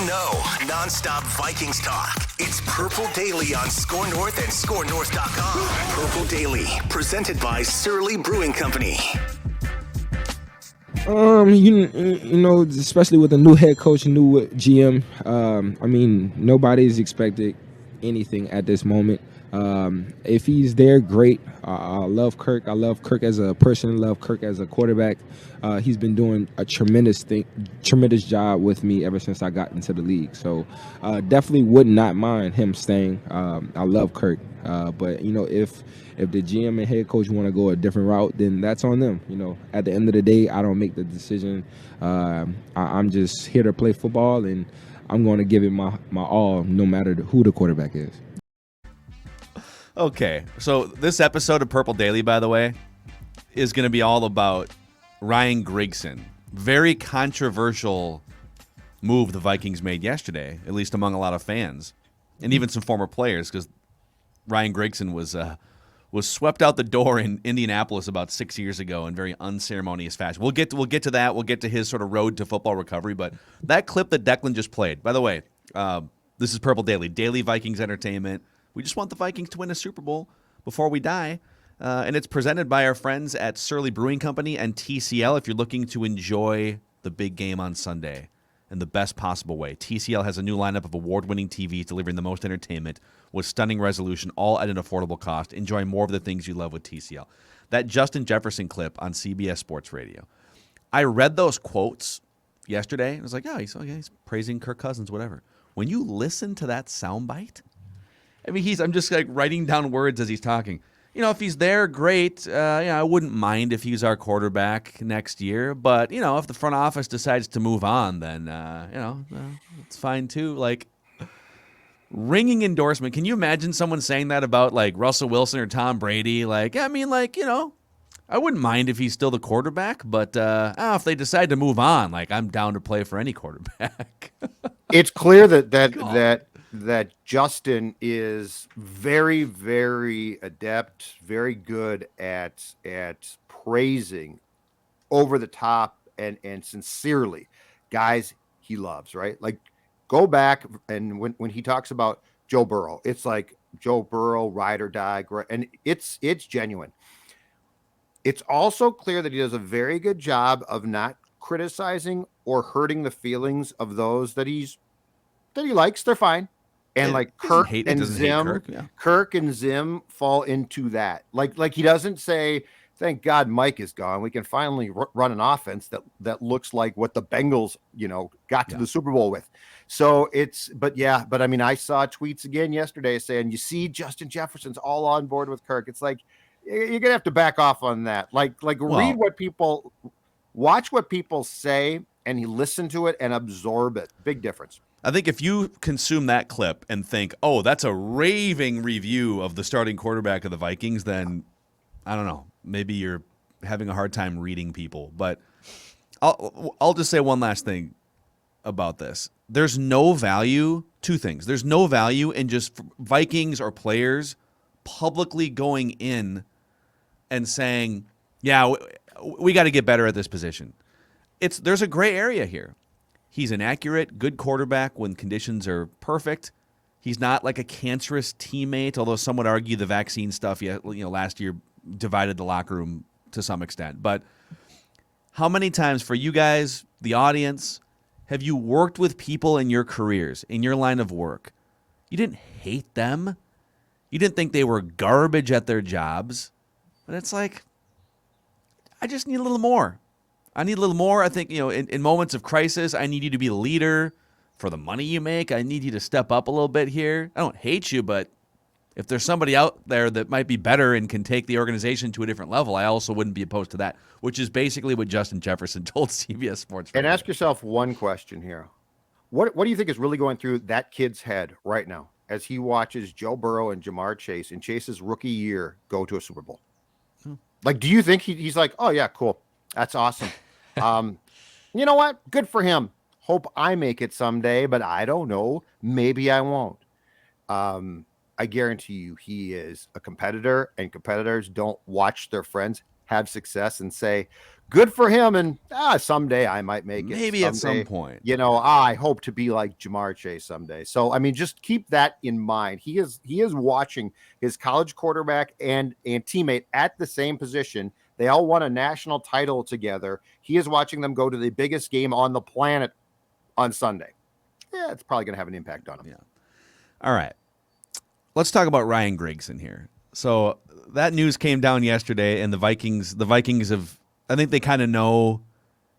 know, nonstop Vikings talk. It's Purple Daily on Score North and ScoreNorth.com. Purple Daily, presented by Surly Brewing Company. You know, especially with a new head coach, new GM. Nobody's expected anything at this moment. If he's there, great. I love Kirk. I love Kirk as a person. I love Kirk as a quarterback. He's been doing a tremendous job with me ever since I got into the league. So definitely would not mind him staying. I love Kirk. But you know, if the GM and head coach want to go a different route, then that's on them. You know, at the end of the day, I don't make the decision. I'm just here to play football, and I'm going to give it my all, no matter who the quarterback is. Okay, so this episode of Purple Daily, by the way, is going to be all about Ryan Grigson. Very controversial move the Vikings made yesterday, at least among a lot of fans, and even some former players, because Ryan Grigson was swept out the door in Indianapolis about 6 years ago in very unceremonious fashion. We'll get to that. We'll get to his sort of road to football recovery. But that clip that Declan just played, by the way, this is Purple Daily, daily Vikings entertainment. We just want the Vikings to win a Super Bowl before we die. And it's presented by our friends at Surly Brewing Company and TCL. If you're looking to enjoy the big game on Sunday in the best possible way, TCL has a new lineup of award-winning TVs delivering the most entertainment with stunning resolution, all at an affordable cost. Enjoy more of the things you love with TCL. That Justin Jefferson clip on CBS Sports Radio. I read those quotes yesterday. I was like, he's praising Kirk Cousins, whatever. When you listen to that soundbite, I mean, I'm just like writing down words as he's talking. You know, if he's there, great. I wouldn't mind if he's our quarterback next year. But, you know, if the front office decides to move on, then, it's fine too. Like, ringing endorsement. Can you imagine someone saying that about, like, Russell Wilson or Tom Brady? Like, I wouldn't mind if he's still the quarterback. But if they decide to move on, like, I'm down to play for any quarterback. It's clear that Justin is very, very adept, very good at praising over the top and sincerely guys he loves, right? Like, go back and when he talks about Joe Burrow, it's like Joe Burrow, ride or die, and it's genuine. It's also clear that he does a very good job of not criticizing or hurting the feelings of those that he likes. They're fine. And like Kirk and Zim fall into that. Like he doesn't say, "Thank God Mike is gone. We can finally run an offense that looks like what the Bengals, got to the Super Bowl with." So but I mean, I saw tweets again yesterday saying, "You see, Justin Jefferson's all on board with Kirk." It's like you're gonna have to back off on that. Read what people, watch what people say, and you listen to it and absorb it. Big difference. I think if you consume that clip and think, oh, that's a raving review of the starting quarterback of the Vikings, then I don't know. Maybe you're having a hard time reading people. But I'll just say one last thing about this. There's no value, two things. There's no value in just Vikings or players publicly going in and saying, yeah, we got to get better at this position. There's a gray area here. He's an accurate, good quarterback when conditions are perfect. He's not like a cancerous teammate, although some would argue the vaccine stuff last year divided the locker room to some extent. But how many times for you guys, the audience, have you worked with people in your careers, in your line of work? You didn't hate them. You didn't think they were garbage at their jobs. But it's like, I just need a little more. I think, in moments of crisis, I need you to be the leader. For the money you make, I need you to step up a little bit here. I don't hate you, but if there's somebody out there that might be better and can take the organization to a different level, I also wouldn't be opposed to that, which is basically what Justin Jefferson told CBS Sports. And ask yourself one question here. What do you think is really going through that kid's head right now as he watches Joe Burrow and Jamar Chase in Chase's rookie year go to a Super Bowl? Like, do you think he's like, oh, yeah, cool. That's awesome. You know what? Good for him. Hope I make it someday, but I don't know. Maybe I won't. I guarantee you he is a competitor, and competitors don't watch their friends have success and say, good for him. And someday I might make it. Maybe at some point. I hope to be like Jamar Chase someday. So, I mean, just keep that in mind. He is watching his college quarterback and teammate at the same position. They all won a national title together. He is watching them go to the biggest game on the planet on Sunday. Yeah, it's probably going to have an impact on him. Yeah. All right. Let's talk about Ryan Grigson here. So that news came down yesterday, and the Vikings have, I think they kind of know,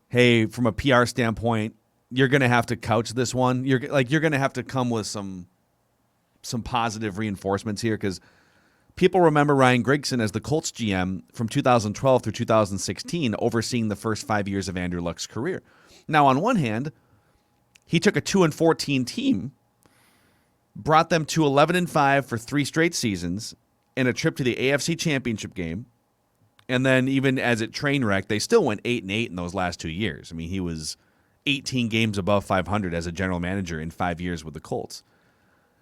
hey, from a PR standpoint, you're going to have to couch this one. You're going to have to come with some positive reinforcements here, because people remember Ryan Grigson as the Colts GM from 2012 through 2016, overseeing the first 5 years of Andrew Luck's career. Now, on one hand, he took a 2-14 team, brought them to 11-5 for 3 straight seasons, and a trip to the AFC Championship game. And then even as it train wrecked, they still went 8-8 in those last 2 years. I mean, he was 18 games above 500 as a general manager in 5 years with the Colts.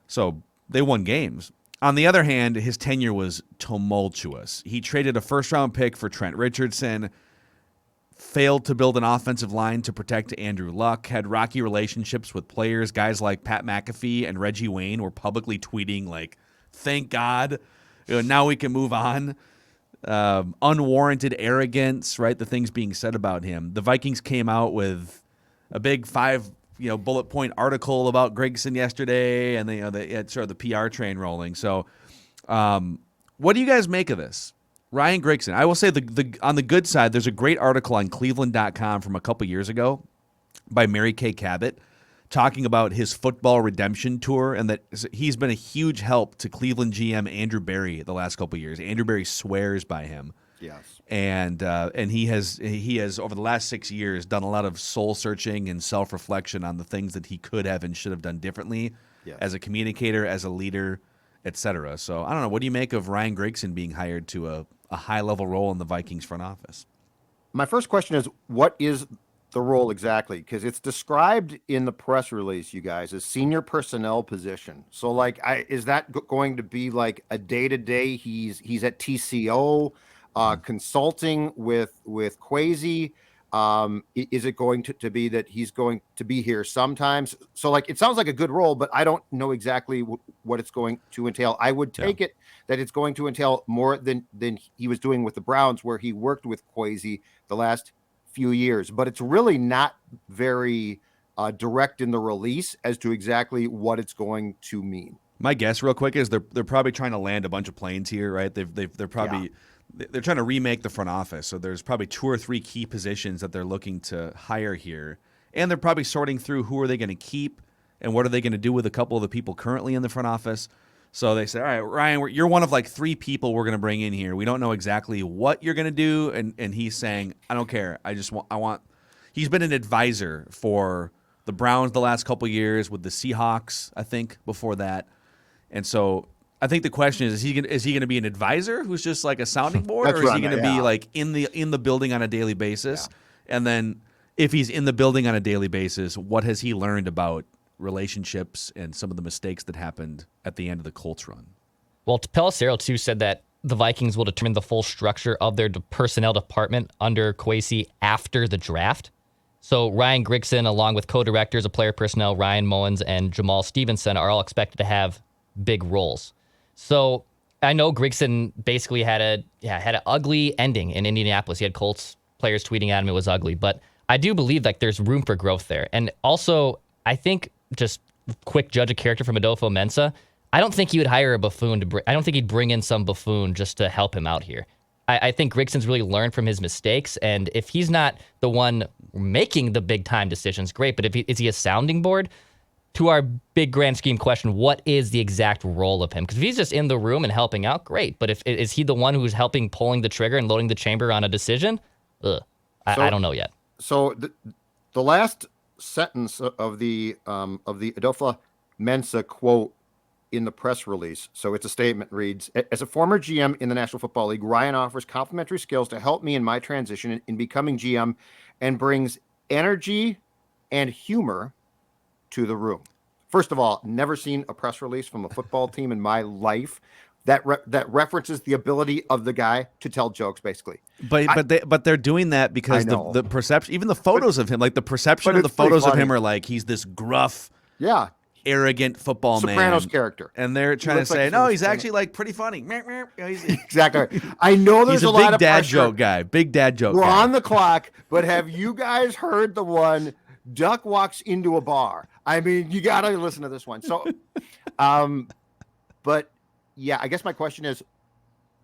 So they won games. On the other hand, his tenure was tumultuous. He traded a first-round pick for Trent Richardson, failed to build an offensive line to protect Andrew Luck, had rocky relationships with players. Guys like Pat McAfee and Reggie Wayne were publicly tweeting, like, thank God, now we can move on. Unwarranted arrogance, right? The things being said about him. The Vikings came out with a big 5 bullet point article about Grigson yesterday, and they had sort of the PR train rolling. So what do you guys make of this? Ryan Grigson. I will say the on the good side, there's a great article on Cleveland.com from a couple years ago by Mary Kay Cabot talking about his football redemption tour, and that he's been a huge help to Cleveland GM Andrew Berry the last couple of years. Andrew Berry swears by him. Yes. And he has over the last 6 years done a lot of soul searching and self-reflection on the things that he could have and should have done differently as a communicator, as a leader, etc. So I don't know. What do you make of Ryan Grigson being hired to a high-level role in the Vikings front office? My first question is, what is the role exactly? Because it's described in the press release, you guys, as senior personnel position. So, like, is that going to be like a day-to-day? He's at TCO, consulting with Kwesi. Is it going to be that he's going to be here sometimes? So, like, it sounds like a good role, but I don't know exactly what it's going to entail. I would take it that it's going to entail more than he was doing with the Browns, where he worked with Kwesi the last few years. But it's really not very direct in the release as to exactly what it's going to mean. My guess, real quick, is they're probably trying to land a bunch of planes here, right? They're probably they're trying to remake the front office, so there's probably 2 or 3 key positions that they're looking to hire here, and they're probably sorting through who are they going to keep and what are they going to do with a couple of the people currently in the front office. So they say, all right, Ryan, you're one of like 3 people we're going to bring in here. We don't know exactly what you're going to do, and he's saying, I don't care. I want. He's been an advisor for the Browns the last couple of years, with the Seahawks, I think, before that, and so I think the question is he going to be an advisor who's just like a sounding board, or is he going to be like in the building on a daily basis? Yeah. And then if he's in the building on a daily basis, what has he learned about relationships and some of the mistakes that happened at the end of the Colts run? Well, Pelissero, too, said that the Vikings will determine the full structure of their personnel department under Kwesi after the draft. So Ryan Grigson, along with co-directors of player personnel Ryan Mullins and Jamal Stevenson, are all expected to have big roles. So I know Grigson basically had an ugly ending in Indianapolis. He had Colts players tweeting at him it was ugly, but I do believe like there's room for growth there. And also, I think, just quick judge of character from Adolfo Mensa, I don't think he would hire a buffoon I don't think he'd bring in some buffoon just to help him out here. I think Grigson's really learned from his mistakes, and if he's not the one making the big time decisions, great. But is he a sounding board? To our big grand scheme question, what is the exact role of him? Because if he's just in the room and helping out, great. But is he the one who's helping pulling the trigger and loading the chamber on a decision? I don't know yet. So the last sentence of the Adolfo Mensa quote in the press release, so it's a statement, reads, as a former GM in the National Football League, Ryan offers complementary skills to help me in my transition in becoming GM and brings energy and humor to the room. First of all, never seen a press release from a football team in my life that references the ability of the guy to tell jokes, basically. But they're doing that because the perception, even the photos of him, like the perception of the photos of him are like he's this gruff, arrogant football Sopranos man character, and they're trying to say no, he's actually like pretty funny. Exactly. I know there's he's a lot big of dad pressure. joke guy. Big dad joke. We're guy. on the clock, but have you guys heard the one? Duck walks into a bar. I mean, you gotta listen to this one. So, but yeah, I guess my question is,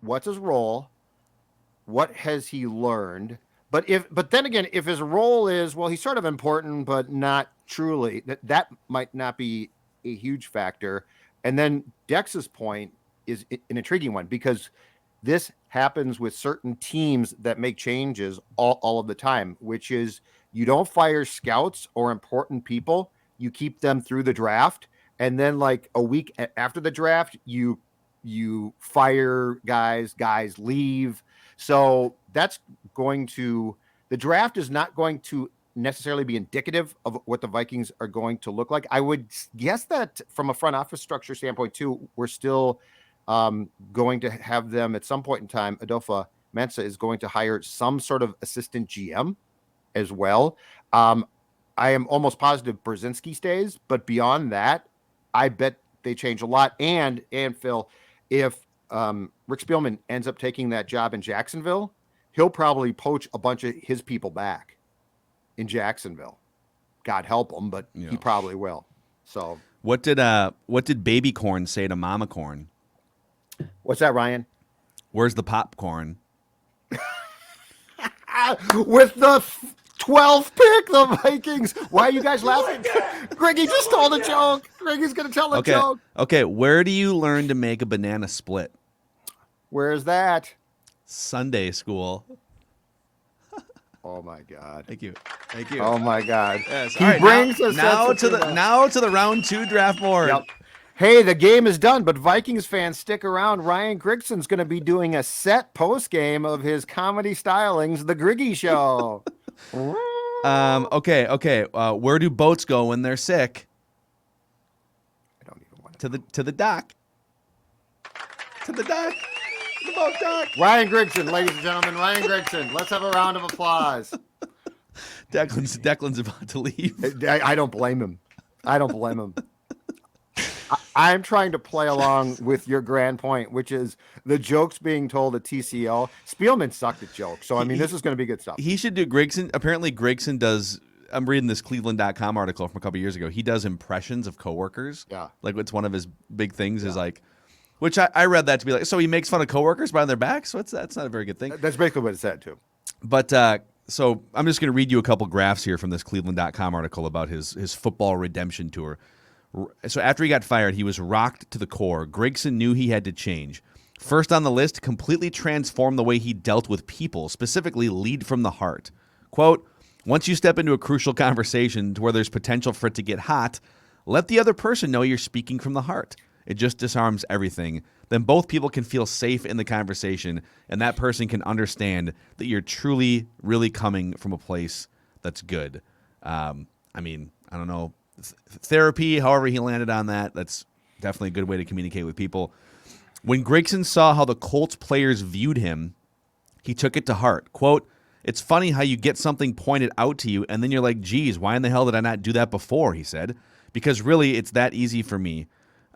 what's his role? What has he learned? But then again, if his role is, well, he's sort of important, but not truly, that might not be a huge factor. And then Dex's point is an intriguing one, because this happens with certain teams that make changes all of the time, which is you don't fire scouts or important people. You keep them through the draft. And then like a week after the draft, you fire guys leave. So that's the draft is not going to necessarily be indicative of what the Vikings are going to look like. I would guess that from a front office structure standpoint too, we're still going to have them at some point in time. Adolfo Mensa is going to hire some sort of assistant GM as well. I am almost positive Brzezinski stays, but beyond that, I bet they change a lot. And Phil, if Rick Spielman ends up taking that job in Jacksonville, he'll probably poach a bunch of his people back in Jacksonville. God help him, but he probably will. So what did baby corn say to mama corn? What's that, Ryan? Where's the popcorn? With the 12th pick, the Vikings. Why are you guys laughing? Greggy just told a joke. Greggy's going to tell a joke. Okay, where do you learn to make a banana split? Where's that? Sunday school. Oh my God! Thank you. Oh my God! Yes. He All right, brings us now to the round 2 draft board. Yep. Hey, the game is done, but Vikings fans, stick around. Ryan Grigson's going to be doing a set post game of his comedy stylings, The Griggy Show. Okay. Where do boats go when they're sick? I don't even want to the dock. To the dock. The boat dock. Ryan Grigson, ladies and gentlemen, Ryan Grigson. Let's have a round of applause. Declan's about to leave. I don't blame him. I'm trying to play along with your grand point, which is the jokes being told at TCO. Spielman sucked at jokes. So, I mean, this is going to be good stuff. He should do Grigson. Apparently, Grigson does. I'm reading this Cleveland.com article from a couple years ago. He does impressions of coworkers. Yeah. Like, it's one of his big things is like, which I read that to be like, so he makes fun of coworkers behind their back. So that's not a very good thing. That's basically what it said, too. But so I'm just going to read you a couple graphs here from this Cleveland.com article about his football redemption tour. So after he got fired, he was rocked to the core. Grigson knew he had to change. First on the list, completely transform the way he dealt with people, specifically lead from the heart. Quote, once you step into a crucial conversation to where there's potential for it to get hot, let the other person know you're speaking from the heart. It just disarms everything. Then both people can feel safe in the conversation, and that person can understand that you're truly, really coming from a place that's good. I mean, I don't know. Therapy, however he landed on that, that's definitely a good way to communicate with people. When Grigson saw how the Colts players viewed him, he took it to heart. Quote, it's funny how you get something pointed out to you, and then you're like, geez, why in the hell did I not do that before, he said. Because really, it's that easy for me.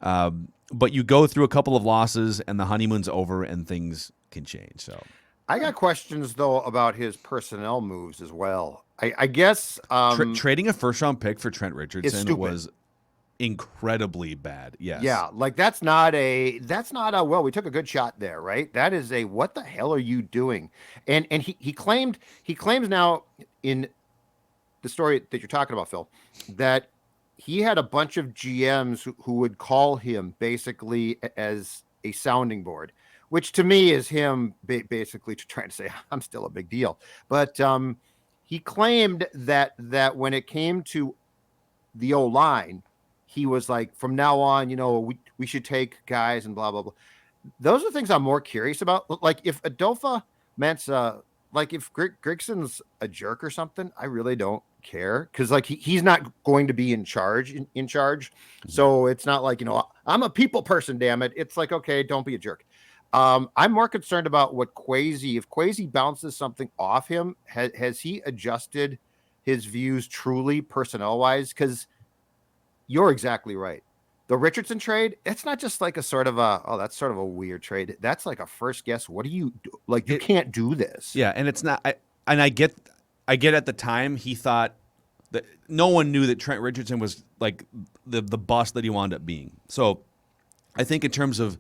But you go through a couple of losses, and the honeymoon's over, and things can change. So, I got questions, though, about his personnel moves as well. I guess trading a first-round pick for Trent Richardson was incredibly bad. Yes. Yeah, like that's not a well, we took a good shot there, right? That is a what the hell are you doing? And he claims now in the story that you're talking about, Phil, that he had a bunch of GMs who would call him basically as a sounding board, which to me is him basically trying to say I'm still a big deal. But he claimed that when it came to the O-line, he was like, from now on, we should take guys and blah, blah, blah. Those are things I'm more curious about. Like if Adolfo Mensa, like if Grigson's a jerk or something, I really don't care because like he's not going to be in charge. So it's not like, I'm a people person, damn it. It's like, okay, don't be a jerk. I'm more concerned about if Kwesi bounces something off him, has he adjusted his views truly personnel wise? Because you're exactly right. The Richardson trade, it's not just like that's sort of a weird trade. That's like a first guess. What do you do? Like, you can't do this. Yeah, and it's not. I get at the time he thought that no one knew that Trent Richardson was like the bust that he wound up being. So I think in terms of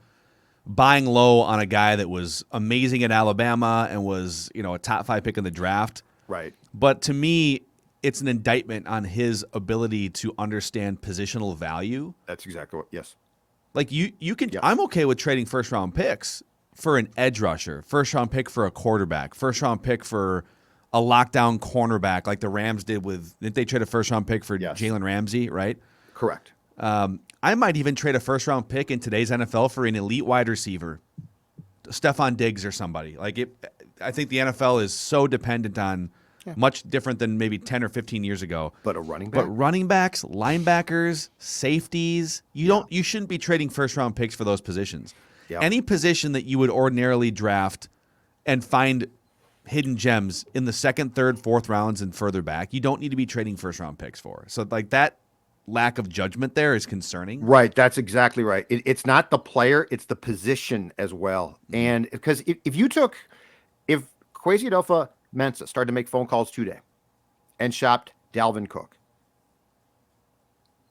buying low on a guy that was amazing at Alabama and was a top 5 pick in the draft, right? But to me, it's an indictment on his ability to understand positional value. That's exactly what. Yes. Like you can. Yep. I'm okay with trading first round picks for an edge rusher, first round pick for a quarterback, first round pick for a lockdown cornerback, like the Rams did didn't they trade a first round pick for Jalen Ramsey, right? Correct. I might even trade a first round pick in today's NFL for an elite wide receiver, Stephon Diggs or somebody. I think the NFL is so dependent on. Much different than maybe 10 or 15 years ago. But a running back? But running backs, linebackers, safeties, you shouldn't be trading first round picks for those positions. Yep. Any position that you would ordinarily draft and find hidden gems in the second, third, fourth rounds and further back, you don't need to be trading first round picks for. So like that lack of judgment there is concerning. Right. That's exactly right. It's not the player, it's the position as well. And because if Kwesi Adolphus-Mensah started to make phone calls today and shopped Dalvin Cook,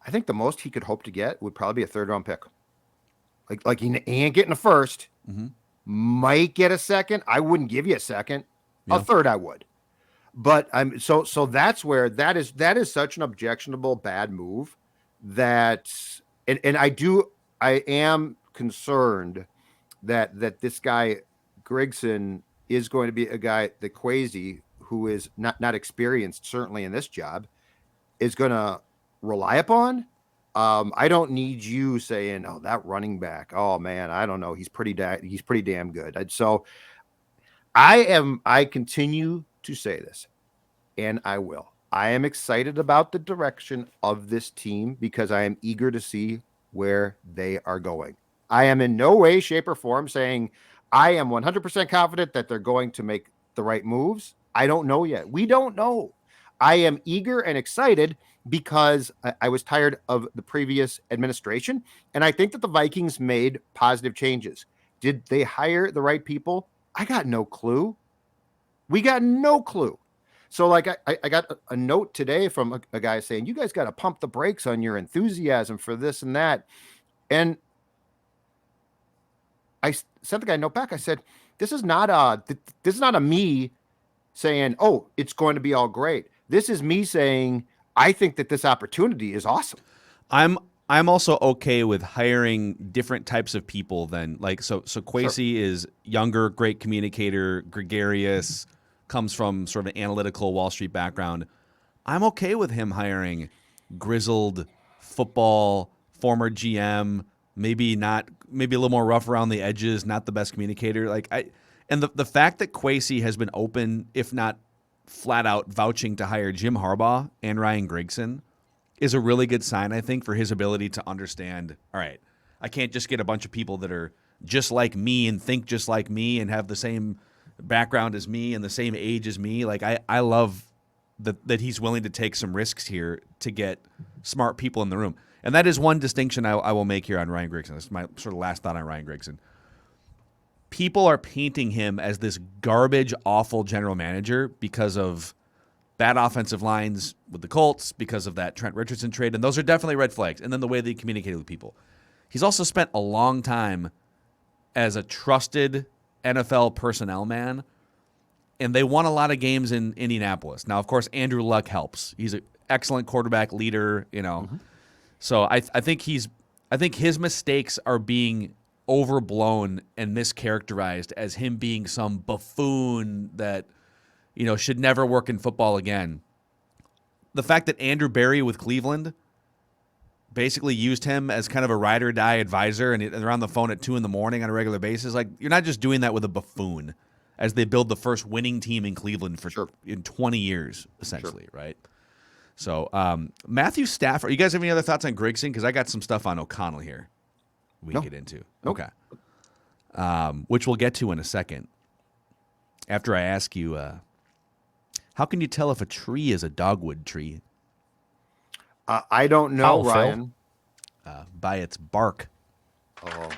I think the most he could hope to get would probably be a third round pick. Like he ain't getting a first, might get a second. I wouldn't give you a second. A third I would. But so that's where that is such an objectionable bad move that and I am concerned that this guy Grigson is going to be a guy that Kwesi, who is not experienced certainly in this job, is going to rely upon. I don't need you saying, "Oh, that running back. Oh man, I don't know. He's pretty damn good." So I continue to say this, and I will. I am excited about the direction of this team because I am eager to see where they are going. I am in no way, shape, or form saying I am 100% confident that they're going to make the right moves. I don't know yet. We don't know. I am eager and excited because I was tired of the previous administration, and I think that the Vikings made positive changes. Did they hire the right people? I got no clue. We got no clue. So like I got a note today from a guy saying, you guys got to pump the brakes on your enthusiasm for this and that. And I sent the guy a note back. I said, this is not a me saying, oh, it's going to be all great. This is me saying, I think that this opportunity is awesome. I'm also okay with hiring different types of people than so Kwesi is younger, great communicator, gregarious, comes from sort of an analytical Wall Street background. I'm okay with him hiring grizzled football, former GM, maybe a little more rough around the edges, not the best communicator. And the fact that Kwesi has been open, if not flat out vouching to hire Jim Harbaugh and Ryan Grigson is a really good sign, I think, for his ability to understand, all right, I can't just get a bunch of people that are just like me and think just like me and have the same background as me and the same age as me. I love that he's willing to take some risks here to get smart people in the room. And that is one distinction I will make here on Ryan Grigson. This is my sort of last thought on Ryan Grigson. People are painting him as this garbage, awful general manager because of bad offensive lines with the Colts, because of that Trent Richardson trade, and those are definitely red flags. And then the way they communicated with people. He's also spent a long time as a trusted NFL personnel man, and they won a lot of games in Indianapolis. Now, of course, Andrew Luck helps. He's an excellent quarterback leader, So I think his mistakes are being overblown and mischaracterized as him being some buffoon that should never work in football again. The fact that Andrew Berry with Cleveland basically used him as kind of a ride or die advisor and they're on the phone at 2 a.m. on a regular basis. You're not just doing that with a buffoon as they build the first winning team in Cleveland in 20 years, essentially, right? So Matthew Stafford. You guys have any other thoughts on Grigson? Because I got some stuff on O'Connell here we can get into. Nope. Okay. Which we'll get to in a second. After I ask you, how can you tell if a tree is a dogwood tree? I don't know, Phil? Ryan. By its bark. Oh.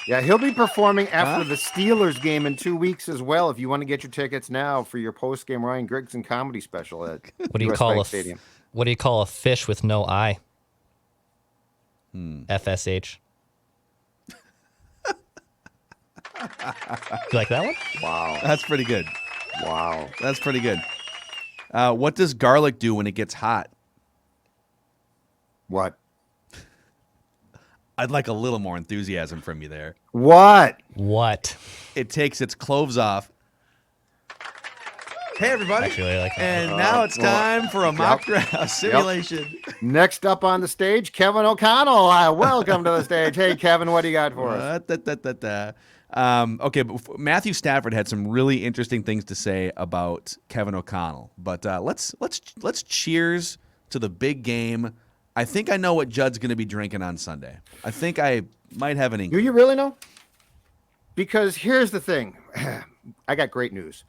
Yeah, he'll be performing after the Steelers game in 2 weeks as well. If you want to get your tickets now for your post-game Ryan Grigson comedy special at What do you US call Bank a Stadium. What do you call a fish with no eye? FSH. You like that one? Wow. That's pretty good. Wow. That's pretty good. What does garlic do when it gets hot? What? I'd like a little more enthusiasm from you there. What? What? It takes its cloves off. Hey, everybody. Actually, I like that. And now it's time for a mock draft simulation. Next up on the stage, Kevin O'Connell. Welcome to the stage. Hey, Kevin, what do you got for us? Okay, but Matthew Stafford had some really interesting things to say about Kevin O'Connell. But let's cheers to the big game. I think I know what Judd's going to be drinking on Sunday. I think I might have an Do inkling. you really know? Because here's the thing. I got great news.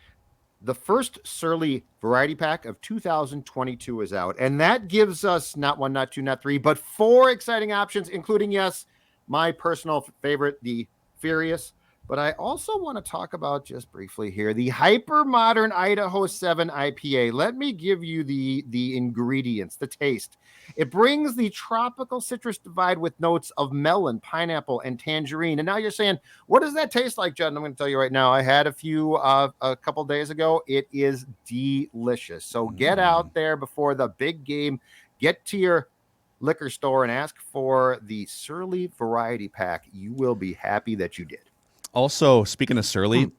The first Surly variety pack of 2022 is out, and that gives us not one, not two, not three, but 4 exciting options, including, yes, my personal favorite, the Furious. But I also want to talk about, just briefly here, the hyper modern Idaho 7 IPA. Let me give you the ingredients, the taste. It brings the tropical citrus divide with notes of melon, pineapple, and tangerine. And now you're saying, what does that taste like, Judd? And I'm going to tell you right now. I had a few a couple days ago. It is delicious. So get out there before the big game. Get to your liquor store and ask for the Surly variety pack. You will be happy that you did. Also, speaking of Surly,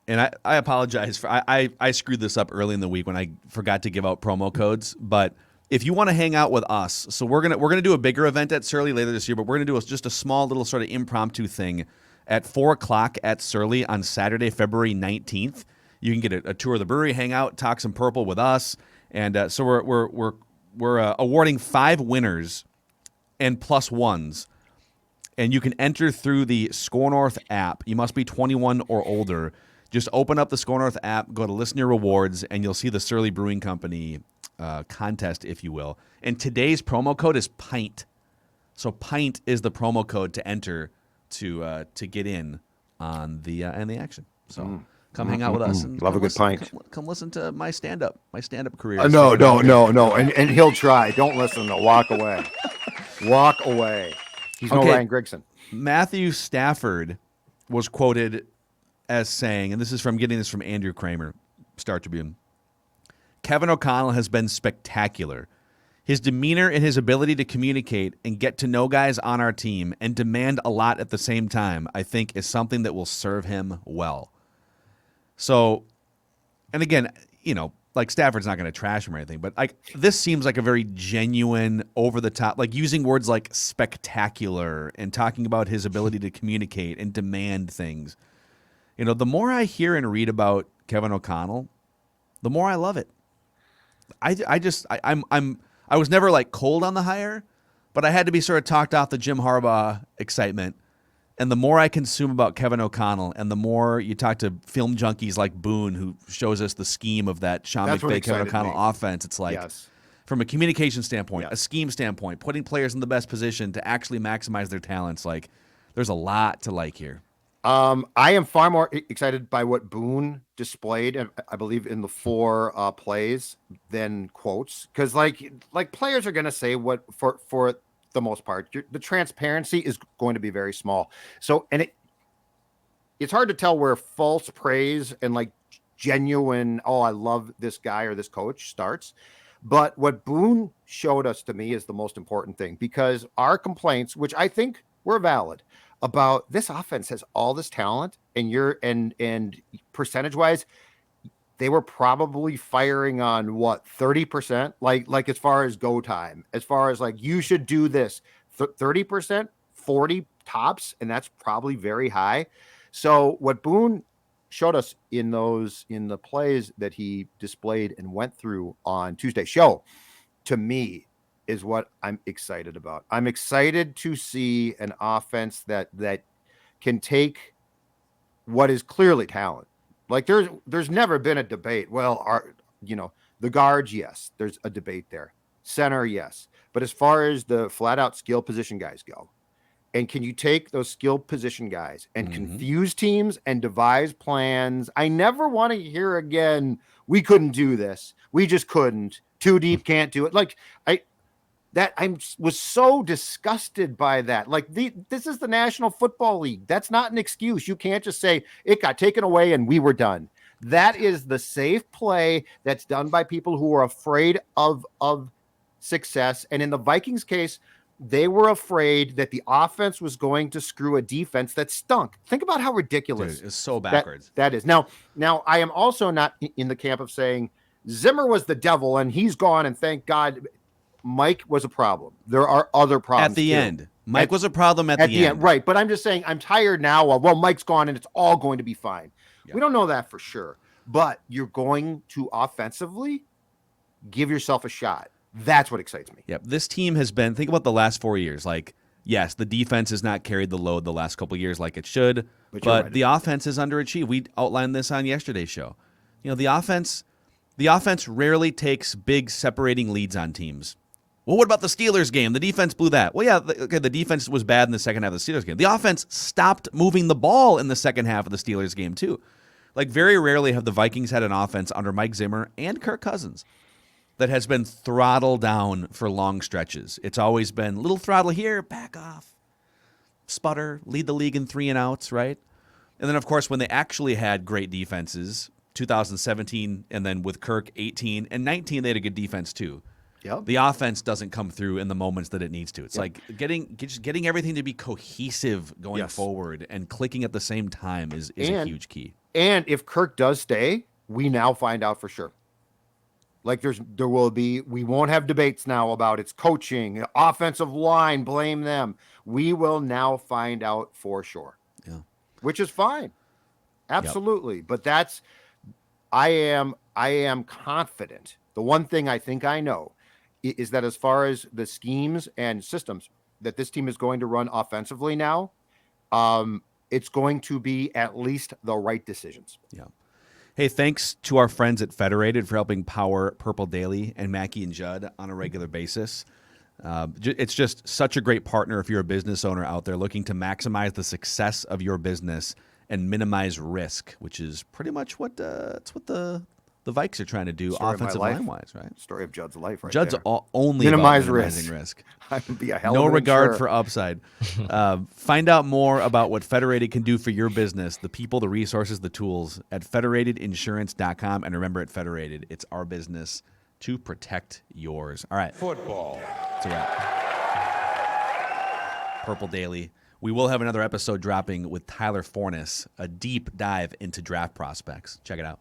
and I apologize for I screwed this up early in the week when I forgot to give out promo codes. But if you want to hang out with us, so we're gonna do a bigger event at Surly later this year, but we're gonna do just a small little sort of impromptu thing at 4:00 at Surly on Saturday, February 19th. You can get a tour of the brewery, hang out, talk some purple with us, and so we're awarding 5 winners and plus ones. And you can enter through the Score North app. You must be 21 or older. Just open up the Score North app, go to Listen to Your Rewards, and you'll see the Surly Brewing Company contest, if you will. And today's promo code is PINT. So PINT is the promo code to enter to get in on the action. So come hang out with us. And Love a good pint. Come listen to my stand-up career. No. And he'll try. Don't listen. No, walk away. Walk away. He's no Ryan Grigson. Matthew Stafford was quoted as saying, and this is from Andrew Kramer, Star Tribune, Kevin O'Connell has been spectacular. His demeanor and his ability to communicate and get to know guys on our team and demand a lot at the same time, I think, is something that will serve him well. So, and again, like Stafford's not going to trash him or anything, but this seems like a very genuine, over-the-top, like using words like spectacular and talking about his ability to communicate and demand things. The more I hear and read about Kevin O'Connell, the more I love it. I was never like cold on the hire, but I had to be sort of talked off the Jim Harbaugh excitement. And the more I consume about Kevin O'Connell, and the more you talk to film junkies like Boone, who shows us the scheme of that Sean McVay, Kevin O'Connell offense, it's like, from a communication standpoint, a scheme standpoint, putting players in the best position to actually maximize their talents, like, there's a lot to like here. I am far more excited by what Boone displayed, I believe, in the 4 plays than quotes, because like players are going to say what for the most part, the transparency is going to be very small. So, and it's hard to tell where false praise and like genuine, oh, I love this guy or this coach starts. But what Boone showed us to me is the most important thing, because our complaints, which I think were valid, about this offense has all this talent, and percentage wise, they were probably firing on what, 30%, like as far as go time, as far as like, you should do this 30%, 40 tops. And that's probably very high. So what Boone showed us in the plays that he displayed and went through on Tuesday's show, to me, is what I'm excited about. I'm excited to see an offense that can take what is clearly talent. Like there's never been a debate. Well, the guards, yes, there's a debate there. Center, yes. But as far as the flat out skill position guys go, and can you take those skill position guys and confuse teams and devise plans? I never want to hear again, we couldn't do this. We just couldn't. Too deep, can't do it. Like I was so disgusted by that. Like this is the National Football League. That's not an excuse. You can't just say it got taken away and we were done. That is the safe play that's done by people who are afraid of success. And in the Vikings case, they were afraid that the offense was going to screw a defense that stunk. Think about how ridiculous. Dude, it's so backwards. That is. Now I am also not in the camp of saying Zimmer was the devil and he's gone and thank God. Mike was a problem. There are other problems at the end. Mike was a problem at the end. Right. But I'm just saying I'm tired now of, well, Mike's gone and it's all going to be fine. Yep. We don't know that for sure, but you're going to offensively give yourself a shot. That's what excites me. Yep. This team has been, think about the last 4 years. Like, yes, the defense has not carried the load the last couple of years like it should, but right. The offense has underachieved. We outlined this on yesterday's show. The offense rarely takes big separating leads on teams. Well, what about the Steelers game? The defense blew that. Well, yeah, the defense was bad in the second half of the Steelers game. The offense stopped moving the ball in the second half of the Steelers game, too. Like, very rarely have the Vikings had an offense under Mike Zimmer and Kirk Cousins that has been throttled down for long stretches. It's always been little throttle here, back off, sputter, lead the league in 3 and outs, right? And then, of course, when they actually had great defenses, 2017, and then with Kirk, 18, and 19, they had a good defense, too. Yep. The offense doesn't come through in the moments that it needs to. It's like getting everything to be cohesive going forward and clicking at the same time is a huge key. And if Kirk does stay, we now find out for sure. Like we won't have debates now about its coaching, offensive line, blame them. We will now find out for sure. Yeah. Which is fine. Absolutely. Yep. But I am confident. The one thing I think I know is that as far as the schemes and systems that this team is going to run offensively now, it's going to be at least the right decisions. Yeah. Hey, thanks to our friends at Federated for helping power Purple Daily and Mackie and Judd on a regular basis. It's just such a great partner if you're a business owner out there looking to maximize the success of your business and minimize risk, which is pretty much what the Vikes are trying to do offensive line-wise, right? Story of Judd's life right Judd's there. only minimizing risk. I would be a hell no of regard for upside. Find out more about what Federated can do for your business, the people, the resources, the tools at federatedinsurance.com. And remember, at Federated, it's our business to protect yours. All right. Football. That's a wrap. Purple Daily. We will have another episode dropping with Tyler Fornes, a deep dive into draft prospects. Check it out.